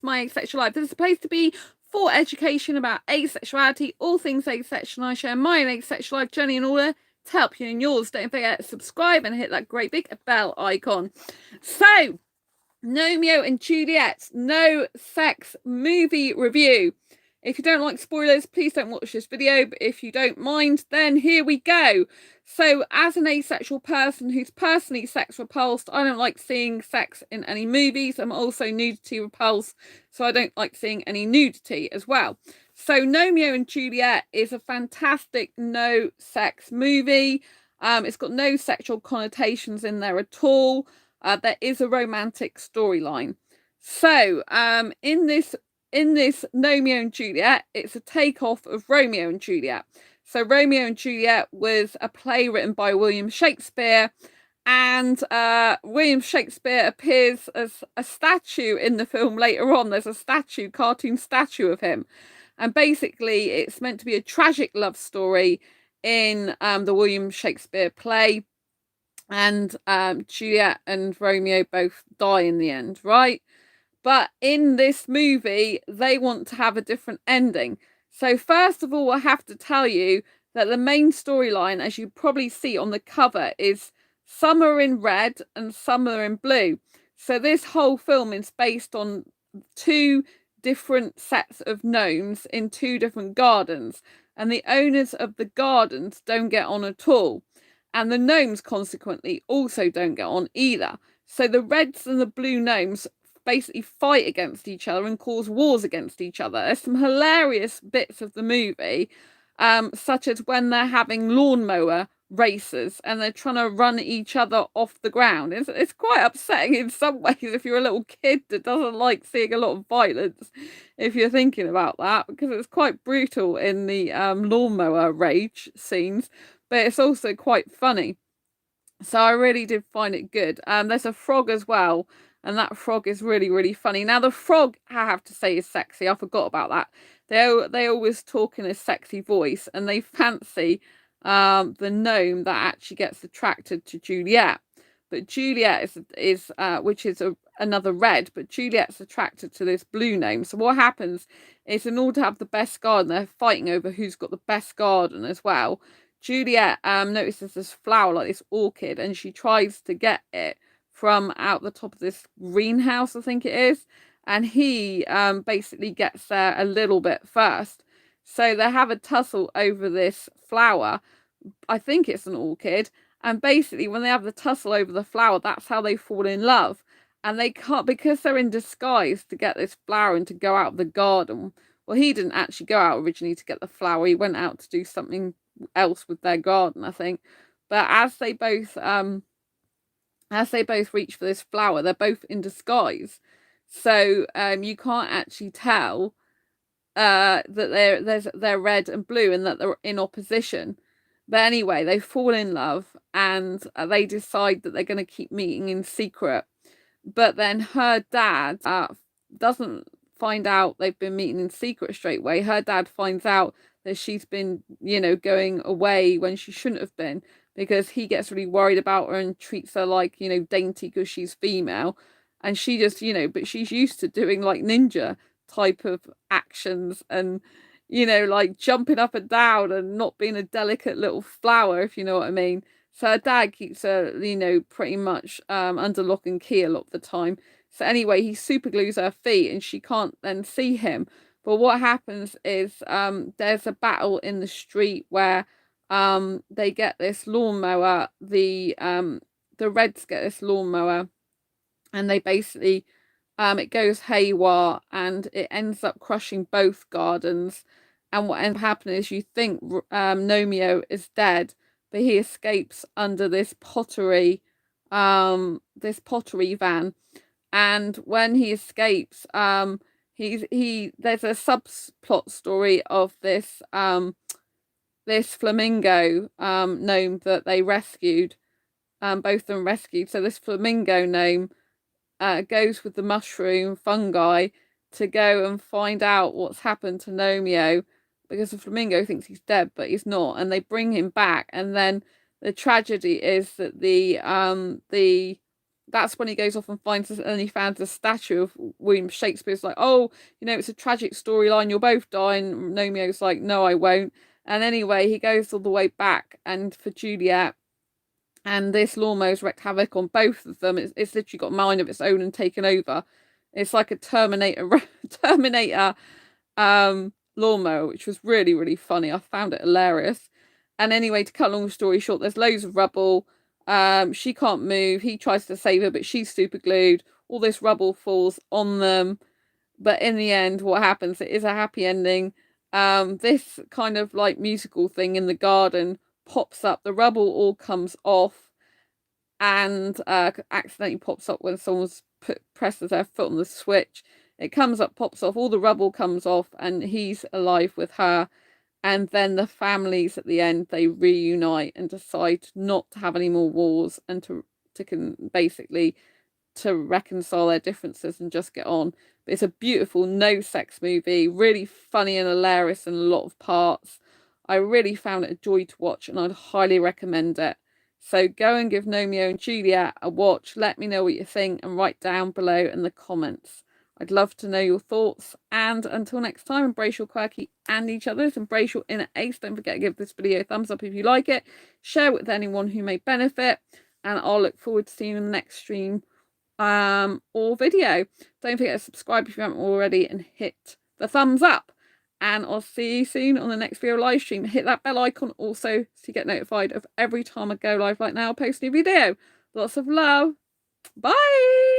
My Asexual Life. This is supposed to be for education about asexuality, all things asexual. I share my asexual life journey in order to help you in yours. Don't forget to subscribe and hit that great big bell icon. So, Gnomeo and Juliet, no sex movie review. If you don't like spoilers, please don't watch this video, but if you don't mind, then here we go. So, as an asexual person who's personally sex repulsed, I don't like seeing sex in any movies. I'm also nudity repulsed, so I don't like seeing any nudity as well. So, Gnomeo and Juliet is a fantastic no-sex movie. It's got no sexual connotations in there at all. There is a romantic storyline. So, in this Romeo and Juliet, it's a takeoff of Romeo and Juliet. So Romeo and Juliet was a play written by William Shakespeare, and William Shakespeare appears as a statue in the film later on. There's a statue, cartoon statue of him, and basically it's meant to be a tragic love story in the William Shakespeare play, and Juliet and Romeo both die in the end, right? But in this movie, they want to have a different ending. So first of all, I have to tell you that the main storyline, as you probably see on the cover, is some are in red and some are in blue. So this whole film is based on two different sets of gnomes in two different gardens. And the owners of the gardens don't get on at all. And the gnomes, consequently, also don't get on either. So the reds and the blue gnomes basically fight against each other and cause wars against each other. There's some hilarious bits of the movie, such as when they're having lawnmower races and they're trying to run each other off the ground. It's quite upsetting in some ways if you're a little kid that doesn't like seeing a lot of violence, if you're thinking about that, because it's quite brutal in the lawnmower rage scenes, but it's also quite funny. So I really did find it good. There's a frog as well, and that frog is really, really funny. Now, the frog, I have to say, is sexy. I forgot about that. They always talk in a sexy voice, and they fancy the gnome that actually gets attracted to Juliet. But Juliet is which is another red, but Juliet's attracted to this blue gnome. So what happens is, in order to have the best garden, they're fighting over who's got the best garden as well. Juliet notices this flower, like this orchid, and she tries to get it from out the top of this greenhouse, I think it is. And he basically gets there a little bit first. So they have a tussle over this flower. I think it's an orchid. And basically, when they have the tussle over the flower, that's how they fall in love. And they can't, because they're in disguise to get this flower and to go out of the garden. Well, he didn't actually go out originally to get the flower. He went out to do something else with their garden, I think. But as they both reach for this flower, they're both in disguise. So you can't actually tell that they're red and blue and that they're in opposition. But anyway, they fall in love, and they decide that they're going to keep meeting in secret. But then her dad doesn't find out they've been meeting in secret straight away. Her dad finds out that she's been, going away when she shouldn't have been, because he gets really worried about her and treats her like, dainty because she's female. And she just, but she's used to doing like ninja type of actions and, like jumping up and down and not being a delicate little flower, if you know what I mean. So her dad keeps her, pretty much under lock and key a lot of the time. So anyway, he super glues her feet and she can't then see him. But what happens is there's a battle in the street where they get this lawnmower. The Reds get this lawnmower, and they basically it goes haywire and it ends up crushing both gardens. And what ends up happening is, you think Gnomeo is dead, but he escapes under this pottery van. And when he escapes, there's a subplot story of this this flamingo gnome that they rescued, both of them rescued. So this flamingo gnome goes with the mushroom fungi to go and find out what's happened to Gnomeo, because the flamingo thinks he's dead, but he's not, and they bring him back. And then the tragedy is that the that's when he goes off and finds this, and he finds a statue of William Shakespeare's like, oh, you know, it's a tragic storyline, you'll both die. And Gnomeo's like, no, I won't. And anyway, he goes all the way back, and for Juliet, and this lawnmower's wreaked havoc on both of them. It's literally got a mind of its own and taken over. It's like a Terminator lawnmower, which was really, really funny. I found it hilarious. And anyway, to cut a long story short, there's loads of rubble. She can't move. He tries to save her, but she's super glued. All this rubble falls on them. But in the end, what happens? It is a happy ending. This kind of like musical thing in the garden pops up. The rubble all comes off, and accidentally pops up when someone's presses their foot on the switch. It comes up, pops off, all the rubble comes off, and he's alive with her. And then the families at the end, they reunite and decide not to have any more wars, and to basically to reconcile their differences and just get on. But it's a beautiful no sex movie, really funny and hilarious in a lot of parts. I really found it a joy to watch, and I'd highly recommend it. So go and give Gnomeo and Juliet a watch. Let me know what you think, and write down below in the comments. I'd love to know your thoughts. And until next time, embrace your quirky and each other's. Embrace your inner ace. Don't forget to give this video a thumbs up if you like it. Share with anyone who may benefit. And I'll look forward to seeing you in the next stream or video. Don't forget to subscribe if you haven't already, and hit the thumbs up. And I'll see you soon on the next video live stream. Hit that bell icon also so you get notified of every time I go live. Like now, post a new video. Lots of love. Bye.